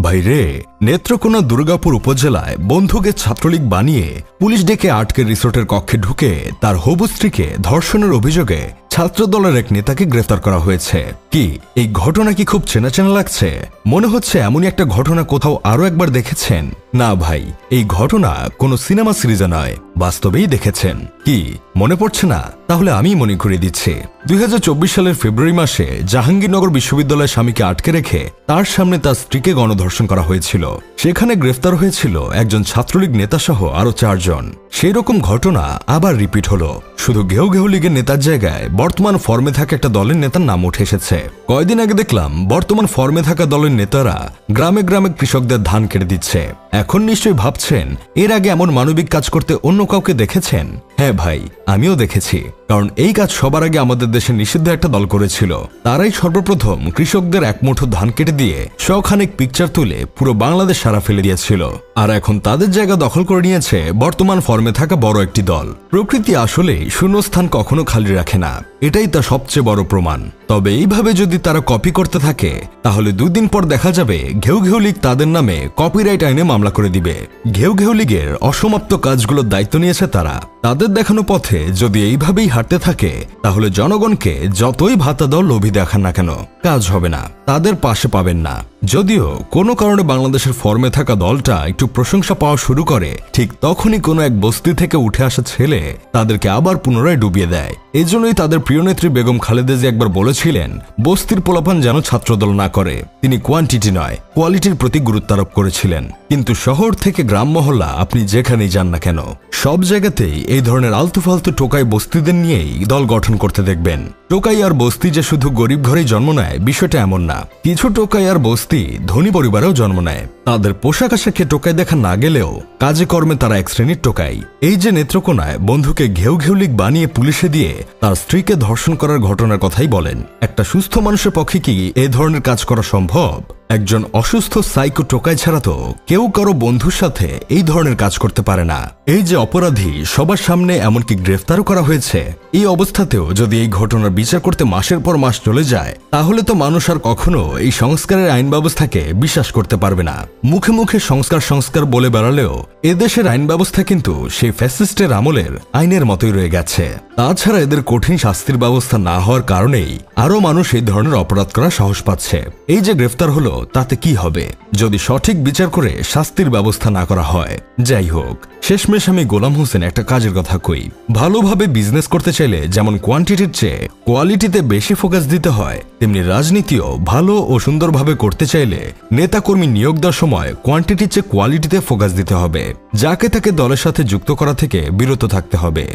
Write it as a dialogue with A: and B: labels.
A: ভাইরে, নেত্রকোনা দুর্গাপুর উপজেলায় বন্ধুকে ছাত্রলীগ বানিয়ে পুলিশ ডেকে আটকে রিসোর্টের কক্ষে ঢুকে তার হবু স্ত্রীকে ধর্ষণের অভিযোগে ছাত্রদলের এক নেতাকে গ্রেফতার করা হয়েছে। কি এই ঘটনা কি খুব চেনা চেনা লাগছে? মনে হচ্ছে এমনই একটা ঘটনা কোথাও আরো একবার দেখেছেন। না ভাই, এই ঘটনা কোনো সিনেমা সিরিজে নয়, বাস্তবেই দেখেছেন। কি মনে পড়ছে না? তাহলে আমি মনে করিয়ে দিচ্ছি। 2024 সালের ফেব্রুয়ারি মাসে জাহাঙ্গীরনগর বিশ্ববিদ্যালয়ের স্বামীকে আটকে রেখে তার সামনে তার স্ত্রীকে গণধর্ষণ করা হয়েছিল। সেখানে গ্রেফতার হয়েছিল একজন ছাত্রলীগ নেতা সহ আরো 4 জন। সেই রকম ঘটনা আবার রিপিট হলো। শুধু ঘেউ ঘেউ লীগের নেতার জায়গায় বর্তমান ফর্মে থাকা একটা দলের নেতার নাম উঠে এসেছে। কয়েকদিন আগে দেখলাম বর্তমান ফর্মে থাকা দলের নেতারা গ্রামে গ্রামে কৃষকদের ধান কেটে দিচ্ছে। এখন নিশ্চয়ই ভাবছেন, এর আগে এমন মানবিক কাজ করতে অন্য কাউকে দেখেছেন? হ্যাঁ ভাই, আমিও দেখেছি। কারণ এই কাজ সবার আগে আমাদের দেশে নিষিদ্ধ একটা দল করেছিল। তারাই সর্বপ্রথম কৃষকদের এক মুঠো ধান কেটে দিয়ে শখানেক পিকচার তুলে পুরো বাংলাদেশ সারা ফেলে দিয়েছিল। আর এখন তাদের জায়গা দখল করে নিয়েছে বর্তমান ফর্মে থাকা বড় একটি দল। প্রকৃতি আসলে শূন্যস্থান কখনো খালি রাখে না, এটাই তার সবচেয়ে বড় প্রমাণ। তবে এইভাবে যদি তারা কপি করতে থাকে, তাহলে 2 দিন পর দেখা যাবে ঘেউ ঘেউ লীগ তাদের নামে কপিরাইট আইনে মামলা করে দিবে। ঘেউ ঘেউ লীগের অসমাপ্ত কাজগুলোর দায়িত্ব নিয়েছে তারা। তাদের দেখানো পথে যদি এইভাবেই হাঁটতে থাকে, তাহলে জনগণকে যতই ভাতা দাও লোভী দেখান না কেন, কাজ হবে না, তাদের পাশে পাবেন না। যদিও কোনো কারণে বাংলাদেশের ফর্মে থাকা দলটা একটু প্রশংসা পাওয়া শুরু করে, ঠিক তখনই কোনো এক বস্তি থেকে উঠে আসা ছেলে তাদেরকে আবার পুনরায় ডুবিয়ে দেয়। এজন্যই তাদের প্রিয় নেত্রী বেগম খালেদা জিয়া একবার বলেছিলেন, বস্তির পোলাপান যেন ছাত্রদল না করে। তিনি কোয়ান্টিটি নয়, কোয়ালিটির প্রতি গুরুত্ব আরোপ করেছিলেন। কিন্তু শহর থেকে গ্রাম মহল্লা আপনি যেখানেই যান না কেন, সব জায়গাতেই এই ধরনের আলতু ফালতু টোকাই বস্তিদের নিয়েই দল গঠন করতে দেখবেন। টোকাই আর বস্তি যে শুধু গরিব ঘরেই জন্ম নেয় বিষয়টা এমন না। কিছু টোকাই আর বস্তি ধনী পরিবারেও জন্ম নেয়। তাদের পোশাক আশাকে টোকাই দেখা না গেলেও কাজে কর্মে তারা এক শ্রেণীর টোকাই। এই যে নেত্রকোনায় বন্ধুকে ঘেউ ঘেউ লীগ বানিয়ে পুলিশে দিয়ে তার স্ত্রীকে ধর্ষণ করার ঘটনার কথাই বলেন। একটা সুস্থ মানুষের পক্ষে কি এই ধরনের কাজ করা সম্ভব? একজন অসুস্থ সাইকো টোকাই ছাড়া তো কেউ কারো বন্ধুর সাথে এই ধরনের কাজ করতে পারে না। এই যে অপরাধী সবার সামনে এমনকি গ্রেফতারও করা হয়েছে, এই অবস্থাতেও যদি এই ঘটনার বিচার করতে মাসের পর মাস চলে যায়, তাহলে তো মানুষ আর কখনো এই সংস্কারের আইন ব্যবস্থাকে বিশ্বাস করতে পারবে না। মুখে মুখে সংস্কার সংস্কার বলে বেড়ালেও এদেশের আইন ব্যবস্থা কিন্তু সেই ফ্যাসিস্টের আমলের আইনের মতোই রয়ে গেছে। তাছাড়া এদের কঠিন শাস্তির ব্যবস্থা না হওয়ার কারণেই আরো মানুষ এই ধরনের অপরাধ করার সাহস পাচ্ছে। এই যে গ্রেফতার হলো, তাতে কি হবে যদি সঠিক বিচার করে শাস্তির ব্যবস্থা না করা হয়? যাই হোক, শেষমেশ আমি গোলাম হোসেন একটা কাজের কথা কই। ভালোভাবে বিজনেস করতে চাইলে যেমন কোয়ান্টিটির চেয়ে কোয়ালিটিতে বেশি ফোকাস দিতে হয়, তেমনি রাজনীতিও ভালো ও সুন্দরভাবে করতে চাইলে নেতাকর্মী নিয়োগ দেওয়ার সময় কোয়ান্টিটির চেয়ে কোয়ালিটিতে ফোকাস দিতে হবে। যাকে তাকে দলের সাথে যুক্ত করা থেকে বিরত থাকতে হবে।